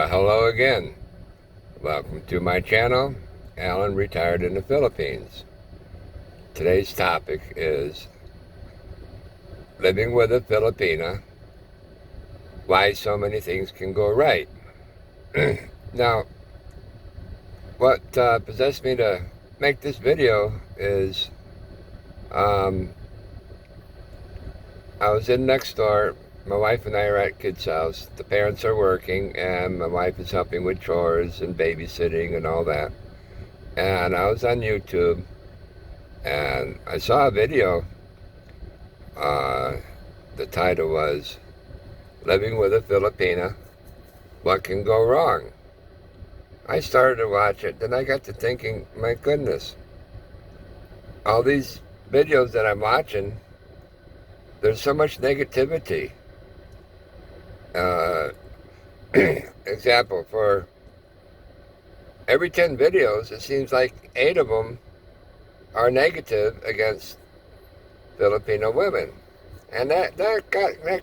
Hello again. Welcome to my channel, Alan Retired in the Philippines. Today's topic is living with a Filipina, why so many things can go right. Now, what possessed me to make this video is I was in next door. My wife and I are at kids' house. The parents are working, and my wife is helping with chores and babysitting and all that. And I was on YouTube, and I saw a video. The title was "Living with a Filipina, What Can Go Wrong?" I started to watch it, then I got to thinking, my goodness, all these videos that I'm watching, there's so much negativity. Example, for every 10 videos, it seems like 8 of them are negative against Filipino women. And that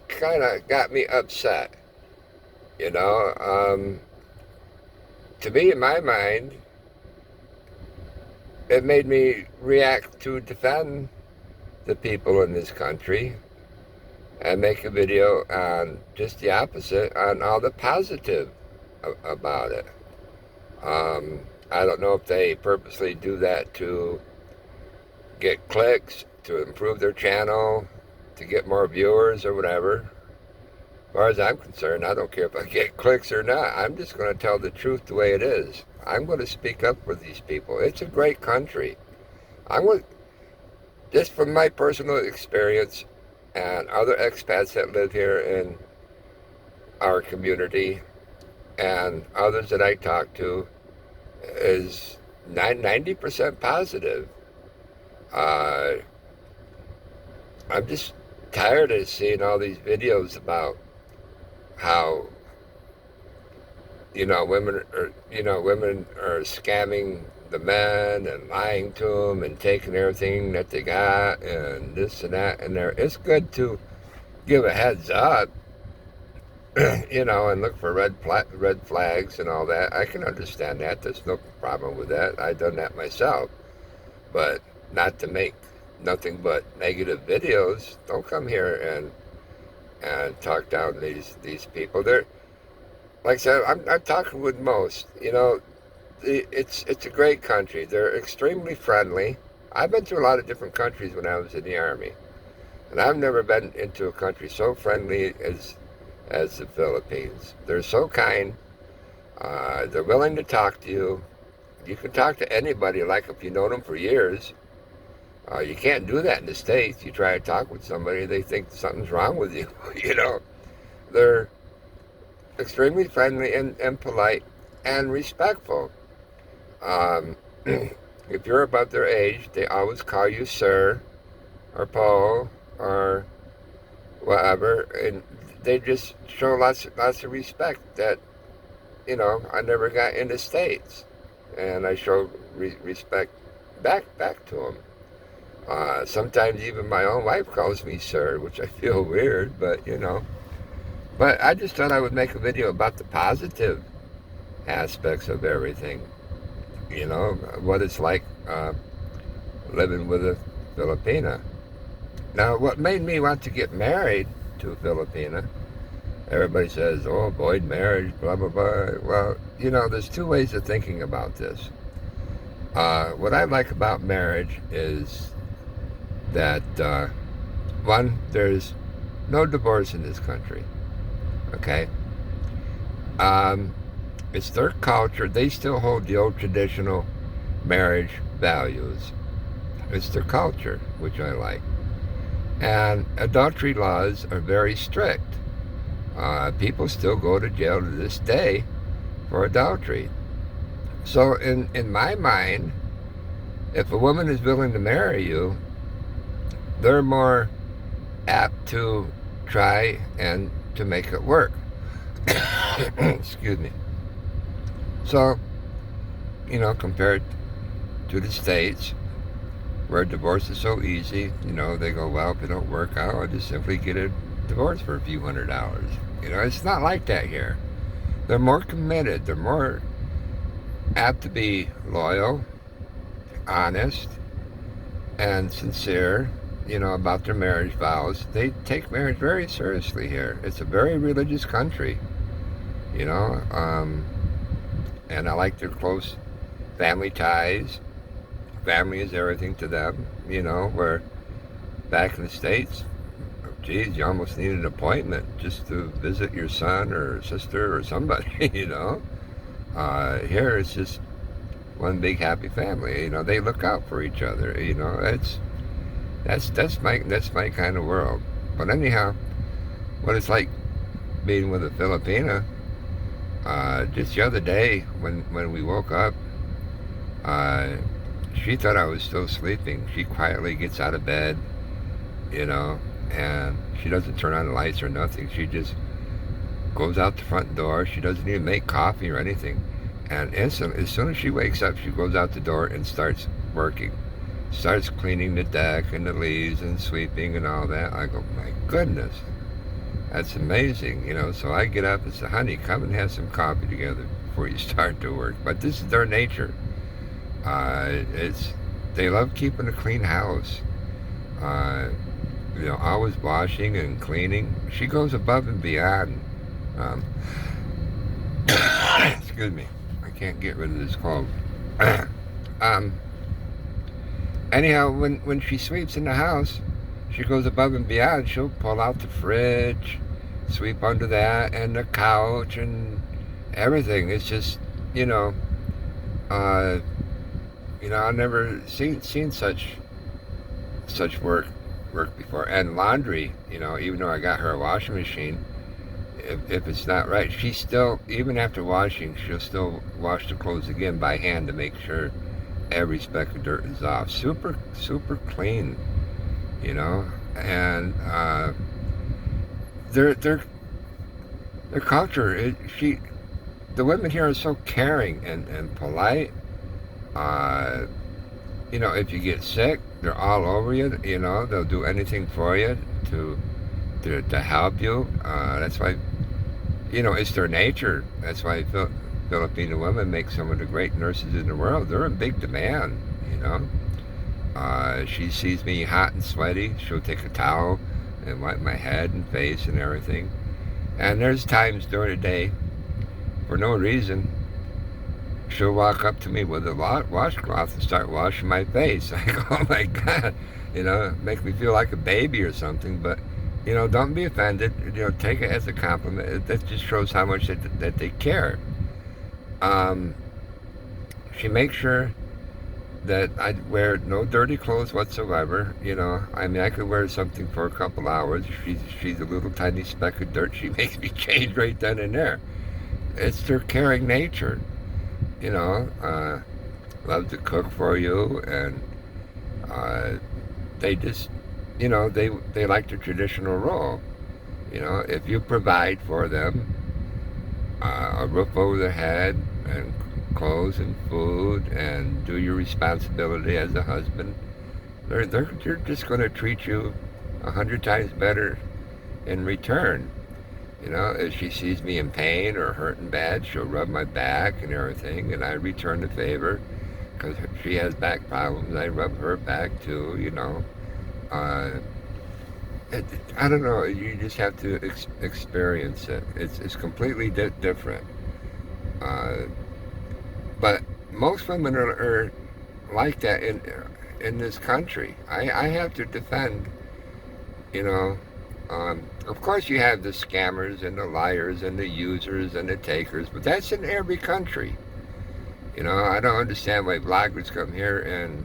kind of got me upset. You know, to me, in my mind, it made me react to defend the people in this country and make a video on just the opposite, on all the positive about it. I don't know if they purposely do that to get clicks, to improve their channel, to get more viewers or whatever. As far as I'm concerned, I don't care if I get clicks or not. I'm just going to tell the truth the way it is. I'm going to speak up for these people. It's a great country. Just from my personal experience and other expats that live here in our community and others that I talk to, is 90% positive. I'm just tired of seeing all these videos about how women are scamming the men and lying to them and taking everything that they got and this and that and there. It's good to give a heads up, and look for red flags and all that. I can understand that. There's no problem with that. I've done that myself. But not to make nothing but negative videos. Don't come here and talk down these people. They're, like I said, I'm talking with most. It's a great country. They're extremely friendly. I've been to a lot of different countries when I was in the Army, and I've never been into a country so friendly as the Philippines. They're so kind. They're willing to talk to you. You can talk to anybody like if you know them for years. You can't do that in the States. You try to talk with somebody, they think something's wrong with you. They're extremely friendly and polite and respectful. If you're above their age, they always call you sir or po or whatever, and they just show lots of respect that I never got in the States, and I show respect back to them. Sometimes even my own wife calls me sir, which I feel weird, but But I just thought I would make a video about the positive aspects of everything. What it's like living with a Filipina. Now, what made me want to get married to a Filipina, everybody says, oh, avoid marriage, blah, blah, blah. Well, there's two ways of thinking about this. What I like about marriage is that, one, there's no divorce in this country. Okay? It's their culture. They still hold the old traditional marriage values. It's their culture, which I like. And adultery laws are very strict. People still go to jail to this day for adultery. So in my mind, if a woman is willing to marry you, they're more apt to try and to make it work. Excuse me. So, compared to the States, where divorce is so easy, they go, well, if it don't work out, I'll just simply get a divorce for a few $100s. It's not like that here. they're more committed. They're more apt to be loyal, honest, and sincere, about their marriage vows. They take marriage very seriously here. It's a very religious country, you know, um, and I like their close family ties. Family is everything to them, where back in the States, geez, you almost need an appointment just to visit your son or sister or somebody, Here it's just one big happy family. They look out for each other. That's my kind of world. But anyhow, what it's like being with a Filipina. Just the other day when we woke up, uh, she thought I was still sleeping. She quietly gets out of bed, and she doesn't turn on the lights or nothing. She just goes out the front door. She doesn't even make coffee or anything. And instantly, as soon as she wakes up, she goes out the door and starts working. Starts cleaning the deck and the leaves and sweeping and all that. I go, my goodness, that's amazing, So I get up and say, honey, come and have some coffee together before you start to work. But this is their nature. They love keeping a clean house. Uh, always washing and cleaning. She goes above and beyond. Um, excuse me, I can't get rid of this cold. um, anyhow, when she sweeps in the house, she goes above and beyond. She'll pull out the fridge, sweep under that, and the couch and everything. It's just, uh, I've never seen such work before. And laundry, even though I got her a washing machine, if it's not right, she still, even after washing, she'll still wash the clothes again by hand to make sure every speck of dirt is off. Super, super clean, and their culture. The women here are so caring and polite. If you get sick, they're all over you. They'll do anything for you to help you. That's why, it's their nature. That's why Filipino women make some of the great nurses in the world. They're in big demand. She sees me hot and sweaty. She'll take a towel and wipe my head and face and everything. And there's times during the day, for no reason, she'll walk up to me with a washcloth and start washing my face. I go, oh my God, make me feel like a baby or something. But, don't be offended. Take it as a compliment. That just shows how much that they care. She makes sure that I wear no dirty clothes whatsoever. I could wear something for a couple hours. She's a little tiny speck of dirt. She makes me change right then and there. It's their caring nature. Love to cook for you, and they just, they like the traditional role. If you provide for them a roof over their head and clothes and food and do your responsibility as a husband, they're just going to treat you 100 times better in return. If she sees me in pain or hurting bad, she'll rub my back and everything, and I return the favor because she has back problems. I rub her back too, I don't know. You just have to experience it. It's completely different. But most women are like that in this country. I have to defend, of course, you have the scammers and the liars and the users and the takers, but that's in every country. I don't understand why bloggers come here and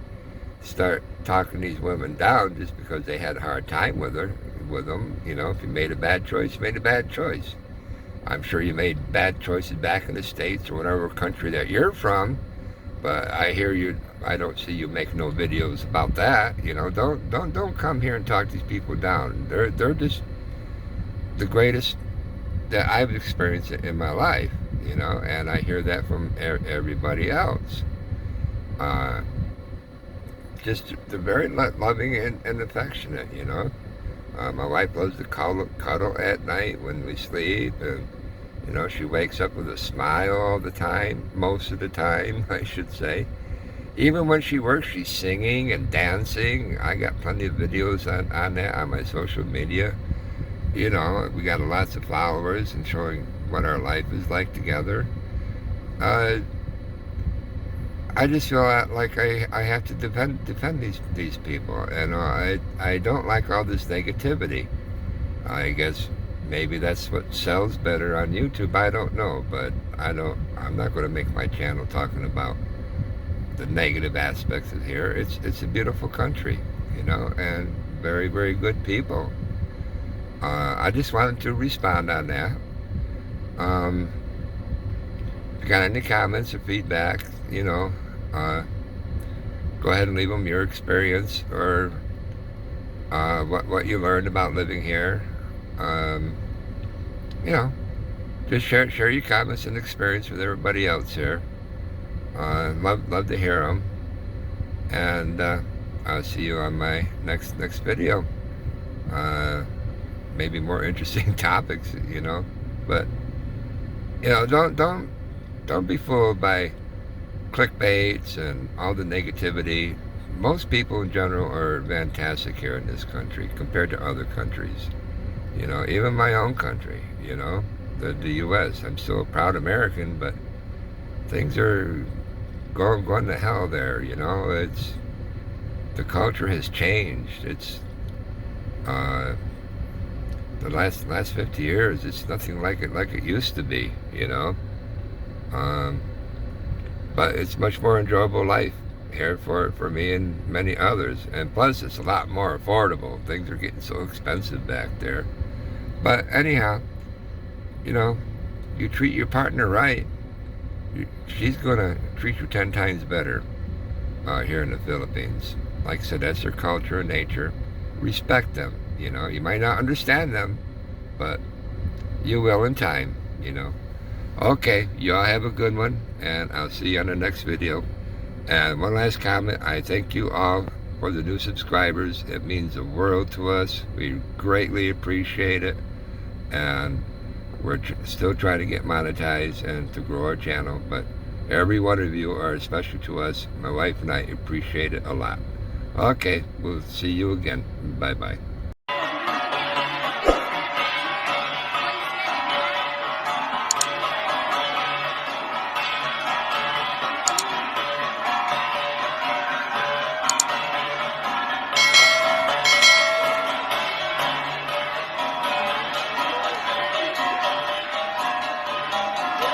start talking these women down just because they had a hard time with them. If you made a bad choice, you made a bad choice. I'm sure you made bad choices back in the States or whatever country that you're from, but I don't see you make no videos about that. Don't come here and talk these people down. They're just the greatest that I've experienced in my life, and I hear that from everybody else. Just they're very loving and affectionate. My wife loves to cuddle at night when we sleep, and You know, she wakes up with a smile all the time, most of the time, I should say. Even when she works, she's singing and dancing. I got plenty of videos on that on my social media. You know, we got lots of followers and showing what our life is like together. Uh, I just feel like I have to defend these people, and I don't like all this negativity. I guess maybe that's what sells better on YouTube. I don't know, but I'm not going to make my channel talking about the negative aspects of here. It's a beautiful country, you know, and very very good people. I just wanted to respond on that. If you got any comments or feedback, you know, uh, go ahead and leave them your experience or what you learned about living here. Um, you know, just share your comments and experience with everybody else here. Love to hear them, and I'll see you on my next video. Maybe more interesting topics, you know, but you know, don't be fooled by clickbaits and all the negativity. Most people in general are fantastic here in this country compared to other countries. You know, even my own country, you know, the U.S. I'm still a proud American, but things are going to hell there, you know. The culture has changed. It's the last 50 years, it's nothing like it used to be, you know. But it's much more enjoyable life here for me and many others, and plus it's a lot more affordable. Things are getting so expensive back there. But anyhow, you know, you treat your partner right, she's gonna treat you 10 times better here in the Philippines. Like I said, that's their culture and nature. Respect them. You know, you might not understand them, but you will in time, you know. Okay, y'all have a good one, and I'll see you on the next video. And one last comment, I thank you all for the new subscribers. It means the world to us. We greatly appreciate it, and we're still trying to get monetized and to grow our channel, but every one of you are special to us. My wife and I appreciate it a lot. Okay, we'll see you again. Bye-bye.